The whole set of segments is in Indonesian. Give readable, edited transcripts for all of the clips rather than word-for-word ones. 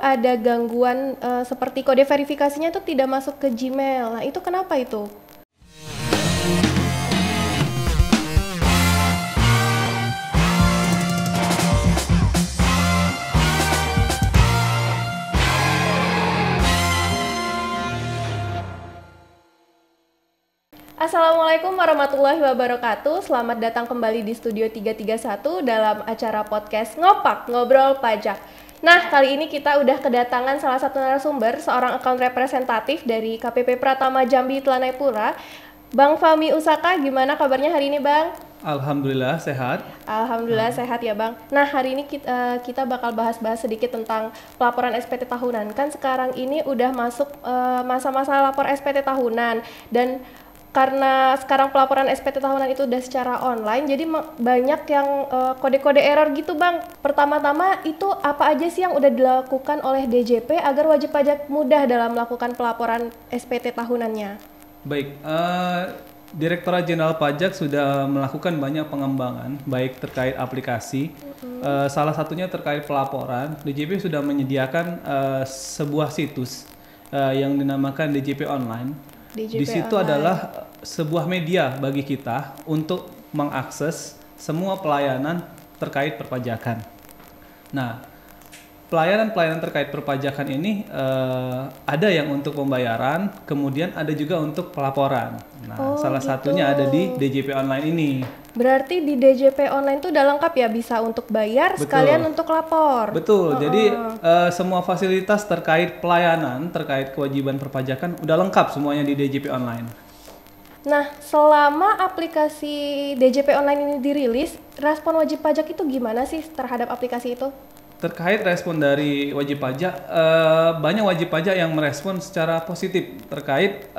ada gangguan seperti kode verifikasinya itu tidak masuk ke Gmail. Nah, itu kenapa itu? Assalamualaikum warahmatullahi wabarakatuh. Selamat datang kembali di Studio 331 dalam acara podcast Ngopak, Ngobrol Pajak. Nah, kali ini kita udah kedatangan salah satu narasumber, seorang account representatif dari KPP Pratama Jambi Telanai-Pura, Bang Fahmi Usaka. Gimana kabarnya hari ini, Bang? Alhamdulillah sehat. Alhamdulillah sehat ya, Bang. Nah, hari ini kita bakal bahas-bahas sedikit tentang pelaporan SPT tahunan. Kan sekarang ini udah masuk masa-masa lapor SPT tahunan, dan karena sekarang pelaporan SPT tahunan itu udah secara online, jadi banyak yang kode-kode error gitu, Bang. Pertama-tama itu apa aja sih yang udah dilakukan oleh DJP agar wajib pajak mudah dalam melakukan pelaporan SPT tahunannya? Baik, Direktorat Jenderal Pajak sudah melakukan banyak pengembangan, baik terkait aplikasi. Salah satunya terkait pelaporan. DJP sudah menyediakan sebuah situs yang dinamakan DJP Online. Di situ adalah sebuah media bagi kita untuk mengakses semua pelayanan terkait perpajakan. Nah, pelayanan terkait perpajakan ini ada yang untuk pembayaran, kemudian ada juga untuk pelaporan. Nah, salah satunya ada di DJP Online ini. Berarti di DJP Online itu udah lengkap ya, bisa untuk bayar. Betul. Sekalian untuk lapor. Betul. Jadi semua fasilitas terkait pelayanan, terkait kewajiban perpajakan udah lengkap semuanya di DJP Online. Nah, selama aplikasi DJP Online ini dirilis, respon wajib pajak itu gimana sih terhadap aplikasi itu? Terkait respon dari wajib pajak, banyak wajib pajak yang merespon secara positif terkait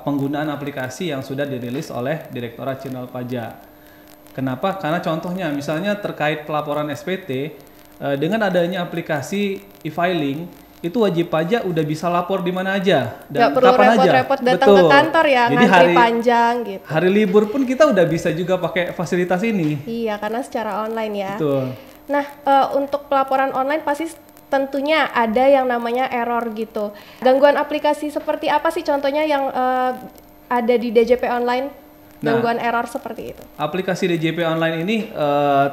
penggunaan aplikasi yang sudah dirilis oleh Direktorat Jenderal Pajak. Kenapa? Karena contohnya misalnya terkait pelaporan SPT, dengan adanya aplikasi e-filing, itu wajib pajak udah bisa lapor di mana aja dan kapan aja. Gak perlu repot-repot datang ke kantor ya, jadi ngantri panjang gitu. Hari libur pun kita udah bisa juga pakai fasilitas ini. Iya, karena secara online ya. Betul. Nah, untuk pelaporan online pasti tentunya ada yang namanya error gitu. Gangguan aplikasi seperti apa sih contohnya yang ada di DJP Online? Gangguan error seperti itu. Aplikasi DJP Online ini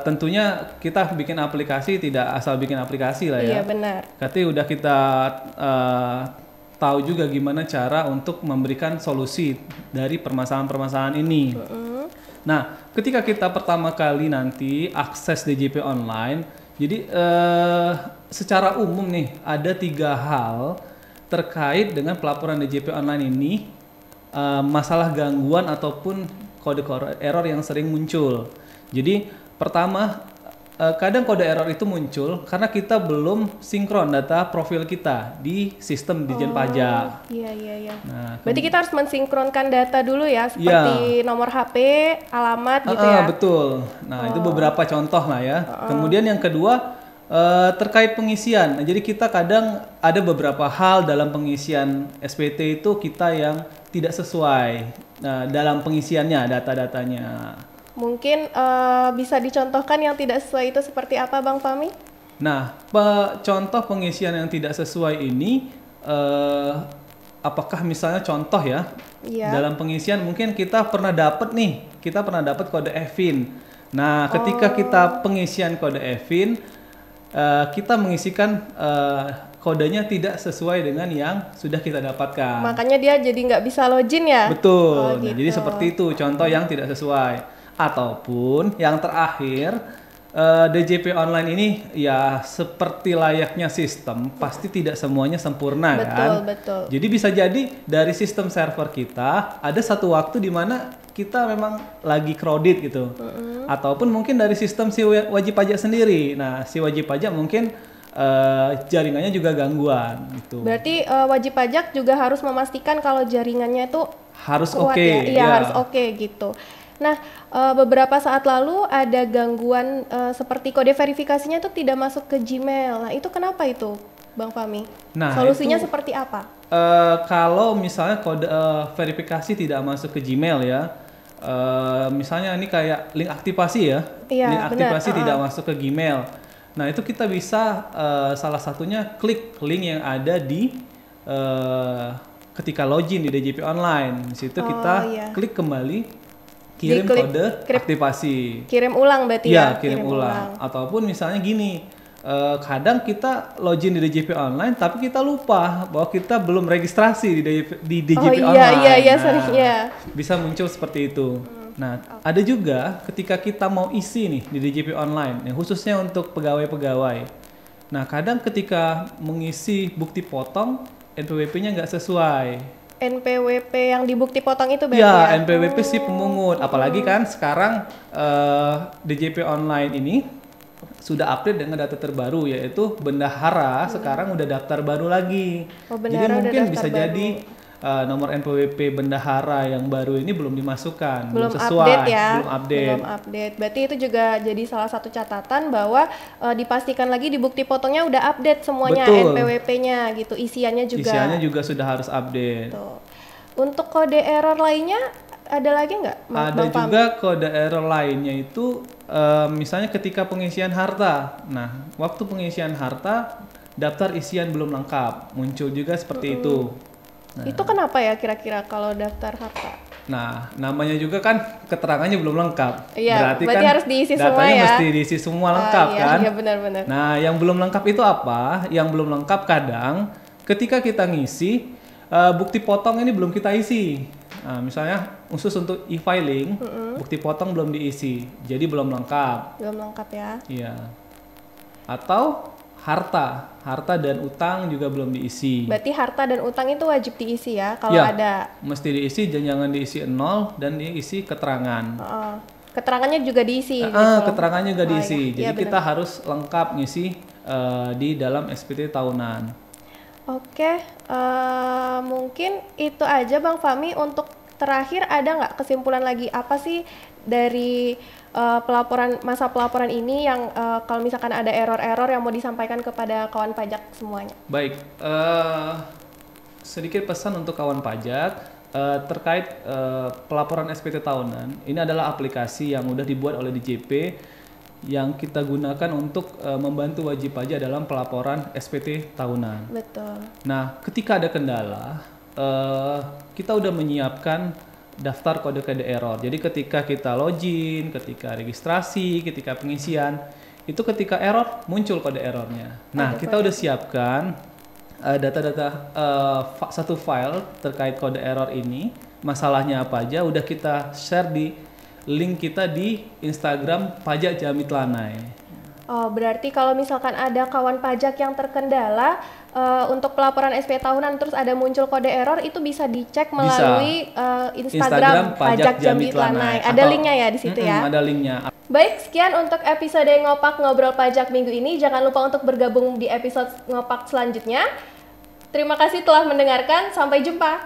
tentunya kita bikin aplikasi tidak asal bikin aplikasi lah ya. Iya, benar. Tapi udah kita tahu juga gimana cara untuk memberikan solusi dari permasalahan-permasalahan ini. Nah, ketika kita pertama kali nanti akses DJP Online, jadi secara umum nih ada 3 hal terkait dengan pelaporan DJP Online ini, masalah gangguan ataupun kode error yang sering muncul. Jadi pertama, kadang kode error itu muncul karena kita belum sinkron data profil kita di sistem Dijen Pajak. Iya. Nah, berarti kita harus mensinkronkan data dulu ya, seperti nomor HP, alamat gitu ya. Betul. Nah, itu beberapa contoh lah ya. Kemudian yang kedua, terkait pengisian. Nah, jadi kita kadang ada beberapa hal dalam pengisian SPT itu kita yang tidak sesuai dalam pengisiannya, data-datanya. Mungkin bisa dicontohkan yang tidak sesuai itu seperti apa, Bang Fahmi? Nah, contoh pengisian yang tidak sesuai ini, apakah misalnya contoh ya, dalam pengisian mungkin kita pernah dapat kode EVIN. Nah, ketika kita pengisian kode EVIN, kita mengisikan kodenya tidak sesuai dengan yang sudah kita dapatkan. Makanya dia jadi nggak bisa login ya? Betul. Nah, jadi seperti itu contoh yang tidak sesuai. Ataupun yang terakhir, DJP Online ini ya seperti layaknya sistem, pasti tidak semuanya sempurna. Betul. Jadi bisa jadi dari sistem server kita ada satu waktu di mana kita memang lagi crowded gitu. Ataupun mungkin dari sistem si wajib pajak sendiri. Nah, si wajib pajak mungkin jaringannya juga gangguan gitu. Berarti wajib pajak juga harus memastikan kalau jaringannya itu harus oke. Iya, harus oke gitu. Nah, beberapa saat lalu ada gangguan seperti kode verifikasinya itu tidak masuk ke Gmail. Nah, itu kenapa itu, Bang Fahmi? Nah, solusinya seperti apa? Kalau misalnya kode verifikasi tidak masuk ke Gmail ya, misalnya ini kayak link aktivasi ya, link aktivasi tidak masuk ke Gmail. Nah, itu kita bisa salah satunya klik link yang ada di ketika login di DJP Online. Di situ kita klik kembali, kirim kode aktivasi. Kirim ulang berarti ya? Kirim ulang. Ataupun misalnya gini, kadang kita login di DJP Online tapi kita lupa bahwa kita belum registrasi di DJP Online. Iya, sering ya. Bisa muncul seperti itu. Nah, ada juga ketika kita mau isi nih di DJP Online, khususnya untuk pegawai-pegawai. Nah, kadang ketika mengisi bukti potong, NPWP-nya nggak sesuai. NPWP yang di bukti potong itu berarti ya? NPWP si pemungut. Apalagi kan sekarang DJP Online ini sudah update dengan data terbaru, yaitu bendahara sekarang udah daftar baru lagi. Jadi mungkin bisa jadi nomor NPWP bendahara yang baru ini belum dimasukkan, belum sesuai, update ya, belum update. Berarti itu juga jadi salah satu catatan bahwa dipastikan lagi di bukti potongnya udah update semuanya. Betul. NPWP-nya gitu, isiannya juga sudah harus update. Tuh. Untuk kode error lainnya ada lagi nggak? Ada juga kode error lainnya itu misalnya ketika pengisian harta. Nah, waktu pengisian harta daftar isian belum lengkap, muncul juga seperti itu. Nah, itu kenapa ya kira-kira kalau daftar harta? Nah, namanya juga kan keterangannya belum lengkap. Iya, berarti kan harus diisi datanya semua ya. Mesti diisi semua lengkap kan? Iya, benar-benar. Nah, yang belum lengkap itu apa? Yang belum lengkap kadang ketika kita ngisi bukti potong ini belum kita isi. Nah, misalnya khusus untuk e-filing, bukti potong belum diisi, jadi belum lengkap. Belum lengkap ya? Iya. Atau harta dan utang juga belum diisi. Berarti harta dan utang itu wajib diisi ya kalau ada. Mesti diisi, jangan diisi 0 dan diisi keterangan. Keterangannya juga diisi. Keterangannya juga diisi. Jadi kita harus lengkap ngisi di dalam SPT tahunan. Oke, mungkin itu aja Bang Fahmi. Untuk terakhir ada nggak kesimpulan lagi apa sih dari masa pelaporan ini yang kalau misalkan ada error-error yang mau disampaikan kepada kawan pajak semuanya? Baik, sedikit pesan untuk kawan pajak terkait pelaporan SPT tahunan. Ini adalah aplikasi yang udah dibuat oleh DJP yang kita gunakan untuk membantu wajib pajak dalam pelaporan SPT tahunan. Betul. Nah, ketika ada kendala, kita udah menyiapkan daftar kode-kode error. Jadi ketika kita login, ketika registrasi, ketika pengisian, itu ketika error muncul kode errornya. Nah, kita udah siapkan data-data satu file terkait kode error ini, masalahnya apa aja, udah kita share di link kita di Instagram Pajak Jamit Lanai. Oh, berarti kalau misalkan ada kawan pajak yang terkendala untuk pelaporan SP tahunan terus ada muncul kode error, itu bisa dicek melalui Instagram Pajak Jamit Lanai. Ada linknya ya di situ ya? Ada linknya. Baik, sekian untuk episode Ngopak Ngobrol Pajak minggu ini. Jangan lupa untuk bergabung di episode Ngopak selanjutnya. Terima kasih telah mendengarkan. Sampai jumpa.